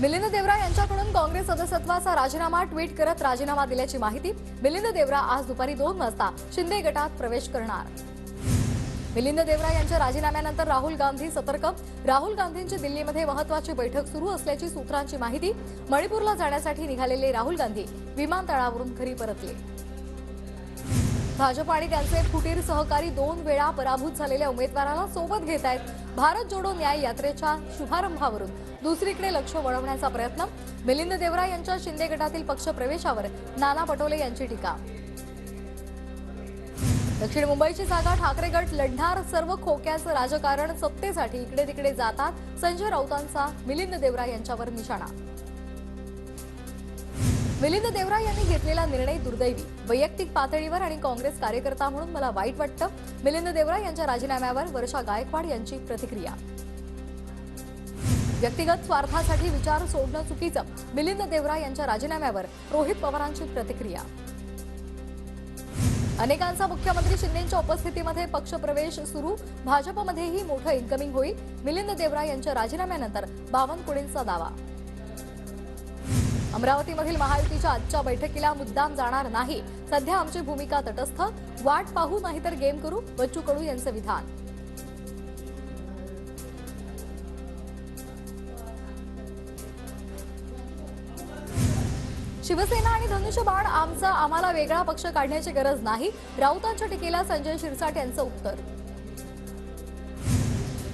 मिलिंद देवरा यांच्याकडून काँग्रेस सदस्यत्वाचा राजीनामा ट्विट करत राजीनामा दिल्याची माहिती। मिलिंद देवरा आज दुपारी 2 वाजता शिंदे गटात प्रवेश करणार। मिलिंद देवरा यांच्या राजीनाम्यानंतर राहुल गांधी सतर्क। राहुल गांधींची दिल्लीमध्ये महत्त्वाची बैठक सुरू असल्याची सूत्रांची माहिती। मणिपूरला जाण्यासाठी निघालेले राहुल गांधी विमानतळावरून घरी परतले। भाजप आणि त्यांचे फुटीर सहकारी 2 वेळा पराभूत झालेल्या उमेदवाराला सोबत घेत आहेत। भारत जोडो न्याय यात्रेच्या शुभारंभावरून दुसरीकडे लक्ष वळवण्याचा प्रयत्न। मिलिंद देवरा यांच्या शिंदे गटातील पक्ष प्रवेशावर नाना पटोले यांची टीका। दक्षिण मुंबईची जागा ठाकरे गट लढणार। सर्व खोक्याचं राजकारण सत्तेसाठी इकडे तिकडे जातात। संजय राऊतांचा मिलिंद देवरा यांच्यावर निशाणा। मिलिंद देवरा यांनी घेतलेला निर्णय दुर्दैवी। वैयक्तिक पातळीवर आणि काँग्रेस कार्यकर्ता म्हणून मला वाईट वाटतं। मिलिंद देवरा यांच्या राजीनाम्यावर वर्षा गायकवाड यांची प्रतिक्रिया। व्यक्तिगत स्वार्थासाठी विचार सोडणं चुकीचं। मिलिंद देवरा यांच्या राजीनाम्यावर रोहित पवारांची प्रतिक्रिया। अनेकांचा मुख्यमंत्री शिंदेंच्या उपस्थितीमध्ये पक्षप्रवेश सुरू। भाजपमध्येही मोठं इन्कमिंग होईल। मिलिंद देवरा यांच्या राजीनाम्यानंतर बावनकुळेंचा दावा। अमरावतीमधील महायुतीच्या आजच्या बैठकीला मुद्दाम जाणार नाही। सध्या आमची भूमिका तटस्थ। वाट पाहू नाहीतर गेम करू, बच्चू कडू यांचं विधान। शिवसेना आणि धनुष्यबाण आम्हाला वेगळा पक्ष काढण्याची गरज नाही। राऊतांच्या टीकेला संजय शिरसाट यांचं उत्तर।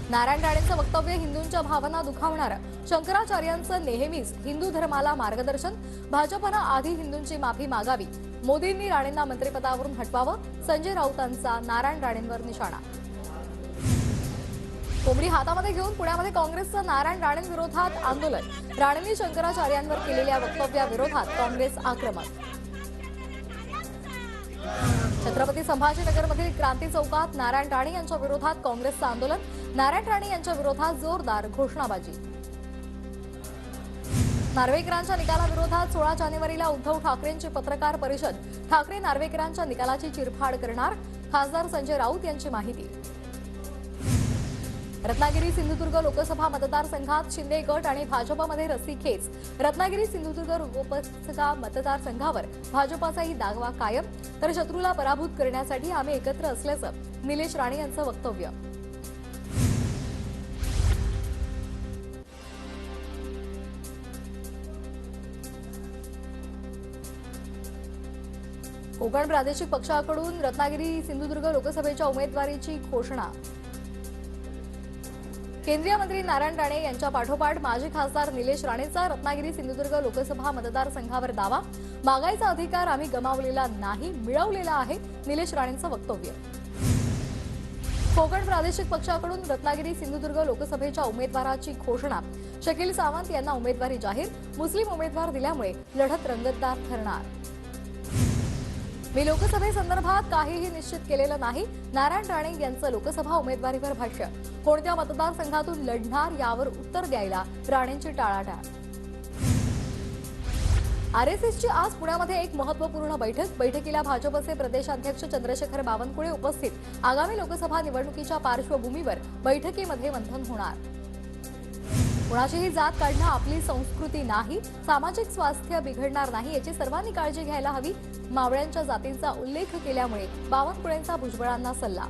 नारायण राणेंचं वक्तव्य हिंदूंच्या भावना दुखावणारं। शंकराचार्यांचं नेहमीच हिंदू धर्माला मार्गदर्शन। भाजपनं आधी हिंदूंची माफी मागावी। मोदींनी राणेंना मंत्रिपदावरून हटवावं। संजय राऊतांचा नारायण राणेंवर निशाणा। कोंबडी हातामध्ये घेऊन पुण्यामध्ये काँग्रेसचं नारायण राणेंविरोधात आंदोलन। राणेंनी शंकराचार्यांवर केलेल्या वक्तव्याविरोधात काँग्रेस आक्रमक। छत्रपती संभाजीनगरमधील क्रांती चौकात नारायण राणे यांच्या विरोधात काँग्रेसचं आंदोलन। नारायण राणे यांच्या विरोधात जोरदार घोषणाबाजी। नार्वेकरांच्या निकालाविरोधात 16 जानेवारीला उद्धव ठाकरेंची पत्रकार परिषद। ठाकरे नार्वेकरांच्या निकालाची चिरफाड करणार। खासदार संजय राऊत यांची माहिती। रत्नागिरी सिंधुदुर्ग लोकसभा मतदारसंघात शिंदे गट आणि भाजपमध्ये रस्सीखेच। रत्नागिरी सिंधुदुर्ग लोकसभा मतदारसंघावर भाजपचाही दावा कायम। तर शत्रूला पराभूत करण्यासाठी आम्ही एकत्र असल्याचं निलेश राणे यांचं वक्तव्य। कोकण प्रादेशिक पक्षाकडून रत्नागिरी सिंधुदुर्ग लोकसभेच्या उमेदवारीची घोषणा। केंद्रीय मंत्री नारायण राणे यांच्या पाठोपाठ माजी खासदार निलेश राणेंचा रत्नागिरी सिंधुदुर्ग लोकसभा मतदारसंघावर दावा। मागायचा अधिकार आम्ही गमावलेला नाही, मिळवलेला आहे। निलेश राणेंचं वक्तव्य। कोकण प्रादेशिक पक्षाकडून रत्नागिरी सिंधुदुर्ग लोकसभेच्या उमेदवाराची घोषणा। शकील सावंत यांना उमेदवारी जाहीर। मुस्लिम उमेदवार दिल्यामुळे लढत रंगतदार ठरणार। मी लोकसभेसंदर्भात काहीही निश्चित केलेलं नाही। नारायण राणे यांचं लोकसभा उमेदवारीवर भाष्य। कोणत्या मतदारसंघातून लढणार यावर उत्तर द्यायला राणेंची टाळाटाळ। आरएसएसची आज पुण्यामध्ये एक महत्त्वपूर्ण बैठक। बैठकीला भाजपचे प्रदेशाध्यक्ष चंद्रशेखर बावनकुळे उपस्थित। आगामी लोकसभा निवडणुकीच्या पार्श्वभूमीवर बैठकीमध्ये मंथन होणार। कुणाचीही जात काढणं आपली संस्कृती नाही। सामाजिक स्वास्थ्य बिघडणार नाही याची सर्वांनी काळजी घ्यायला हवी। मावळ्यांच्या जातींचा उल्लेख केल्यामुळे बावनकुळेंचा भुजबळांना सल्ला।